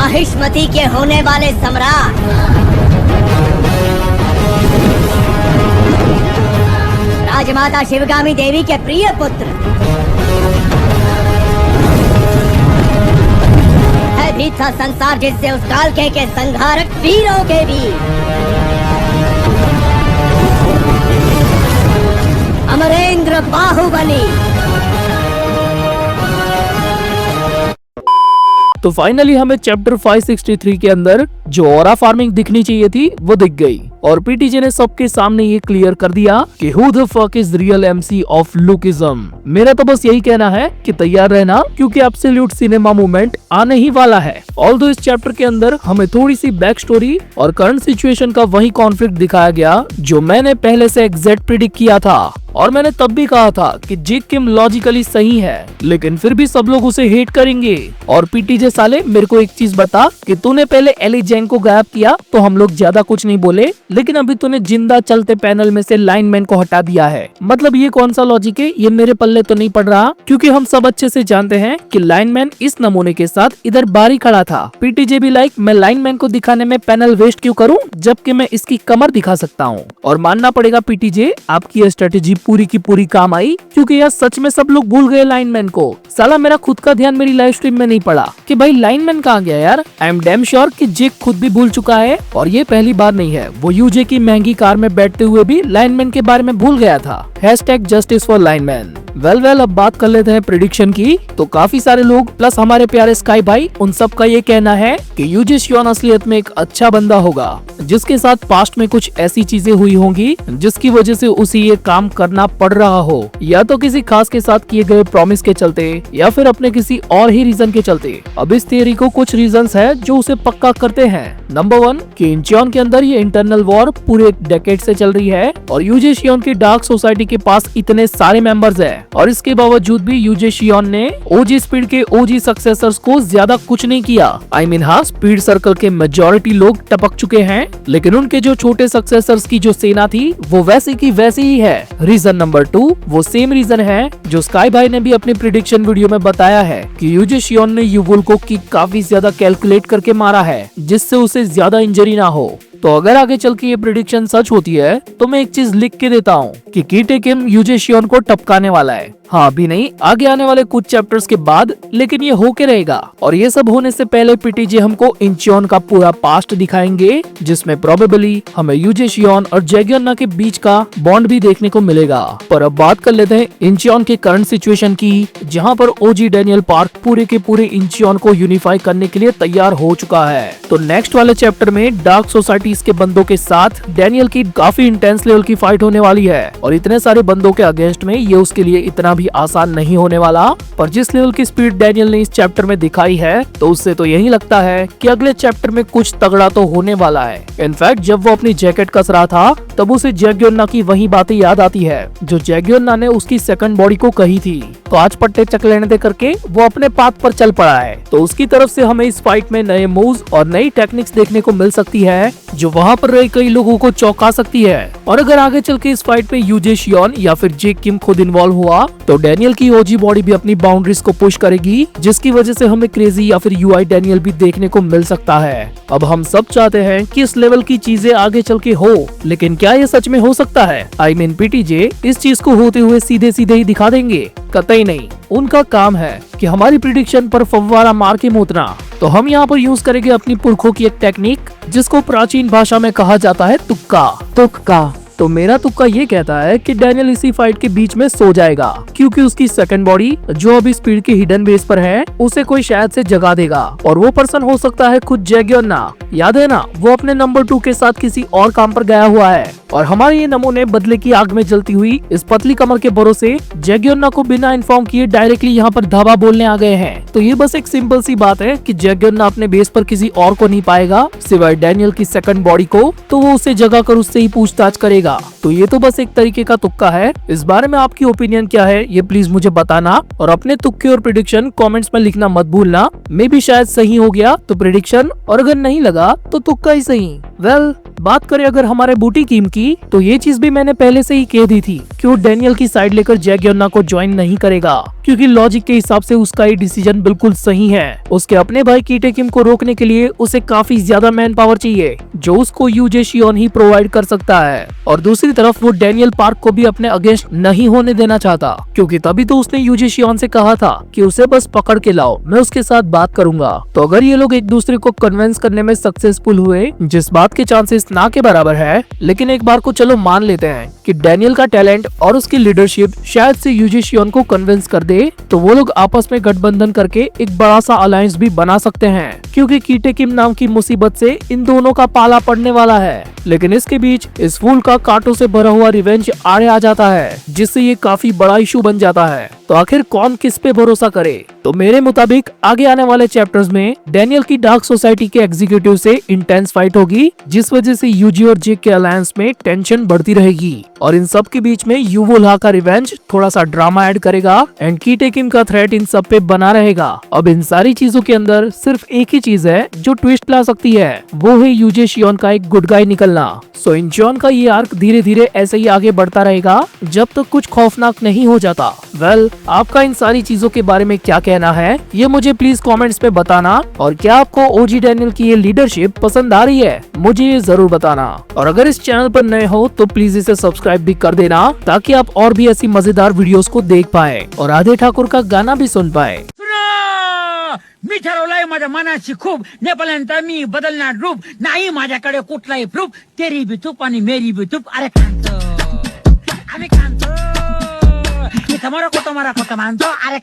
महिष्मति के होने वाले सम्राट, राजमाता शिवगामी देवी के प्रिय पुत्र, भयभीत था संसार जिससे उस काल के संहारक वीरों के वीर, अमरेंद्र बाहुबली। तो फाइनली हमें चैप्टर 563 के अंदर जो ऑरा फार्मिंग दिखनी चाहिए थी वो दिख गई और पीटीजे ने सबके सामने ये क्लियर कर दिया कि who the fuck is real MC of lookism. मेरा तो बस यही कहना है कि तैयार रहना, क्योंकि एब्सोल्यूट सिनेमा मूवमेंट आने ही वाला है। ऑल्दो इस चैप्टर के अंदर हमें थोड़ी सी बैक स्टोरी और करंट सिचुएशन का वही कॉन्फ्लिक्ट दिखाया गया जो मैंने पहले से एग्जैक्ट प्रिडिक्ट किया था, और मैंने तब भी कहा था कि जे किम लॉजिकली सही है, लेकिन फिर भी सब लोग उसे हेट करेंगे। और पीटीजे साले मेरे को एक चीज बता कि तूने पहले एली जेंग को गायब किया तो हम लोग ज्यादा कुछ नहीं बोले, लेकिन अभी तूने जिंदा चलते पैनल में से लाइनमैन को हटा दिया है। मतलब ये कौन सा लॉजिक है, ये मेरे पल्ले तो नहीं पड़ रहा, क्योंकि हम सब अच्छे से जानते हैं कि लाइनमैन इस नमूने के साथ इधर बारी खड़ा था। पीटीजे भी लाइक मैं लाइनमैन को दिखाने में पैनल वेस्ट क्यों करूं जबकि मैं इसकी कमर दिखा सकता हूं। और मानना पड़ेगा पीटीजे आपकी ये स्ट्रेटेजी पूरी की पूरी काम आई, क्योंकि यार सच में सब लोग भूल गए लाइनमैन को। साला मेरा खुद का ध्यान मेरी लाइव स्ट्रीम में नहीं पड़ा कि भाई लाइनमैन कहाँ गया यार। आई एम डैम श्योर कि जेक खुद भी भूल चुका है, और ये पहली बार नहीं है। वो यूजे की महंगी कार में बैठते हुए भी लाइनमैन के बारे में भूल गया था। #Justice for lineman. वेल अब बात कर लेते हैं प्रेडिक्शन की। तो काफी सारे लोग प्लस हमारे प्यारे स्काई भाई, उन सब का ये कहना है कि यूजे शियोन असलियत में एक अच्छा बंदा होगा, जिसके साथ पास्ट में कुछ ऐसी चीजें हुई होंगी जिसकी वजह से उसे ये काम करना पड़ रहा हो, या तो किसी खास के साथ किए गए प्रॉमिस के चलते या फिर अपने किसी और ही रीजन के चलते। अब इस थियरी को कुछ रीजंस है जो उसे पक्का करते हैं। नंबर 1 कि इंचियोन के अंदर ये इंटरनल वॉर पूरे एक डेकेड से चल रही है और यूजे शियोन की डार्क सोसाइटी के पास इतने सारे मेंबर्स हैं, और इसके बावजूद भी यूजे शियोन ने ओजी स्पीड के ओजी सक्सेसर्स को ज्यादा कुछ नहीं किया। आई मीन हाँ, स्पीड सर्कल के मेजॉरिटी लोग टपक चुके हैं, लेकिन उनके जो छोटे सक्सेसर्स की जो सेना थी वो वैसी की वैसी ही है। रीजन नंबर 2 वो सेम रीजन है जो स्काई भाई ने भी अपनी प्रेडिक्शन वीडियो में बताया है कि यूजे शियोन ने युवुल्को की काफी ज्यादा कैलकुलेट करके मारा है, जिससे उसे ज्यादा इंजरी ना हो। तो अगर आगे चल के ये प्रेडिक्शन सच होती है तो मैं एक चीज लिख के देता हूँ कि कीटे किम यूजे शियोन को टपकाने वाला है। हाँ, अभी नहीं, आगे आने वाले कुछ चैप्टर्स के बाद, लेकिन ये होके रहेगा। और ये सब होने से पहले पीटीजे हमको इंचियोन का पूरा पास्ट दिखाएंगे, जिसमें प्रोबेबली हमें यूजे शियोन और जैगियोना के बीच का बॉन्ड भी देखने को मिलेगा। पर अब बात कर लेते हैं इंचियोन के करंट सिचुएशन की, जहाँ पर ओजी डैनियल पार्क पूरे के पूरे इंचियोन को यूनिफाई करने के लिए तैयार हो चुका है। तो नेक्स्ट वाले चैप्टर में डार्क सोसाइटीज के बंदों के साथ डैनियल की काफी इंटेंस लेवल की फाइट होने वाली है, और इतने सारे बंदों के अगेंस्ट में ये उसके लिए इतना भी आसान नहीं होने वाला। पर जिस लेवल की स्पीड डैनियल ने इस चैप्टर में दिखाई है, तो उससे तो यही लगता है कि अगले चैप्टर में कुछ तगड़ा तो होने वाला है। इनफैक्ट जब वो अपनी जैकेट कस रहा था तब उसे जैगियोना की वही बातें याद आती है जो जैगियोना ने उसकी सेकंड बॉडी को कही थी। तो आज पट्टे चक लेने दे करके वो अपने पाथ पर चल पड़ा है। तो उसकी तरफ से हमें इस फाइट में नए मूव्स और नई टेक्निक्स देखने को मिल सकती है, जो वहाँ पर रहे कई लोगों को चौंका सकती है। और अगर आगे चल के इस फाइट में यूजे शियोन या फिर जेक किम खुद इन्वॉल्व हुआ तो डैनियल की ओजी बॉडी भी अपनी बाउंड्रीज को पुश करेगी, जिसकी वजह से हमें क्रेजी या फिर यूआई डैनियल भी देखने को मिल सकता है। अब हम सब चाहते हैं कि इस लेवल की चीजें आगे चल के हो, लेकिन क्या ये सच में हो सकता है? आई मीन पीटीजे इस चीज को होते हुए सीधे सीधे ही दिखा देंगे? कतई नहीं। उनका काम है कि हमारी प्रिडिक्शन पर फव्वारा मार के मुतना। तो हम यहाँ पर यूज करेंगे अपनी पुरखों की एक टेक्निक, जिसको प्राचीन भाषा में कहा जाता है तुक्का। तो मेरा तुक्का ये कहता है कि डैनियल इसी फाइट के बीच में सो जाएगा, क्योंकि उसकी सेकंड बॉडी जो अभी स्पीड के हिडन बेस पर है उसे कोई शायद से जगा देगा, और वो पर्सन हो सकता है खुद जैगियोना। याद है ना, वो अपने नंबर 2 के साथ किसी और काम पर गया हुआ है, और हमारे ये नमूने बदले की आग में जलती हुई इस पतली कमर के भरोसे जैगियोना को बिना इन्फॉर्म किए डायरेक्टली यहाँ पर धावा बोलने आ गए हैं। तो ये बस एक सिंपल सी बात है कि जैगियोना अपने बेस पर किसी और को नहीं पाएगा सिवाय डैनियल की सेकंड बॉडी को, तो वो उसे जगा कर उससे ही पूछताछ करेगा करेगा। तो ये तो बस एक तरीके का तुक्का है। इस बारे में आपकी ओपिनियन क्या है ये प्लीज मुझे बताना, और अपने तुक्के और प्रेडिक्शन कमेंट्स में लिखना मत भूलना। मे भी शायद सही हो गया तो प्रेडिक्शन, और अगर नहीं लगा तो तुक्का ही सही। वेल, बात करें अगर हमारे बूटी टीम की, तो ये चीज भी मैंने पहले से ही कह दी थी कि वो डैनियल की साइड लेकर जैक योना को ज्वाइन नहीं करेगा, क्योंकि लॉजिक के हिसाब से उसका ये डिसीजन बिल्कुल सही है। उसके अपने भाई कीटे किम को रोकने के लिए उसे काफी ज्यादा मैन पावर चाहिए, जो उसको यूजे शियोन ही प्रोवाइड कर सकता है। और दूसरी तरफ वो डैनियल पार्क को भी अपने अगेंस्ट नहीं होने देना चाहता, क्योंकि तभी तो उसने यूजे शियोन से कहा था कि उसे बस पकड़ के लाओ, मैं उसके साथ बात करूंगा। तो अगर ये लोग एक दूसरे को कन्विंस करने में सक्सेसफुल हुए, जिस बात के चांसेस ना के बराबर है, लेकिन एक बार को चलो मान लेते हैं कि डैनियल का टैलेंट और उसकी लीडरशिप शायद से यूजे शियोन को कन्विंस कर दे, तो वो लोग आपस में गठबंधन करके एक बड़ा सा अलायंस भी बना सकते हैं, क्योंकि कीटे किम नाम की मुसीबत से इन दोनों का पाला पड़ने वाला है। लेकिन इसके बीच इस फूल का कांटों से भरा हुआ रिवेंज आड़े आ जाता है, जिससे ये काफी बड़ा इशू बन जाता है। तो आखिर कौन किस पे भरोसा करे? तो मेरे मुताबिक आगे आने वाले चैप्टर्स में डैनियल की डार्क सोसाइटी के एग्जीक्यूटिव से इंटेंस फाइट होगी, जिस वजह से यूजी और जेक के अलायंस में टेंशन बढ़ती रहेगी, और इन सब के बीच में युवोल्हा का रिवेंज थोड़ा सा ड्रामा ऐड करेगा, एंड कीटे किम का थ्रेट इन सब पे बना रहेगा। अब इन सारी चीजों के अंदर सिर्फ एक ही चीज है जो ट्विस्ट ला सकती है, वो है यूजे शियोन का एक गुड गाय निकलना। सो इंचॉन का ये आर्क धीरे धीरे ऐसे ही आगे बढ़ता रहेगा जब तक कुछ खौफनाक नहीं हो जाता। वेल, आपका इन सारी चीजों के बारे में क्या कहना है ये मुझे प्लीज कमेंट्स में बताना, और क्या आपको ओजी डैनियल की ये लीडरशिप पसंद आ रही है मुझे ये जरूर बताना। और अगर इस चैनल पर नए हो तो प्लीज इसे सब्सक्राइब भी कर देना, ताकि आप और भी ऐसी मजेदार वीडियोस को देख पाए और आधे ठाकुर का गाना भी सुन पाए। मी ठरवलंय माझ्या मनाची खूप, नेपाळ्यांचा मी बदलणार रूप, नाही माझ्याकडे कुठलाही प्रूफ, तेरी भी तूप आणि मेरी भी तूप, अरे खांतो आम्ही खांतो, इथं मरा कोटो मानतो, अरे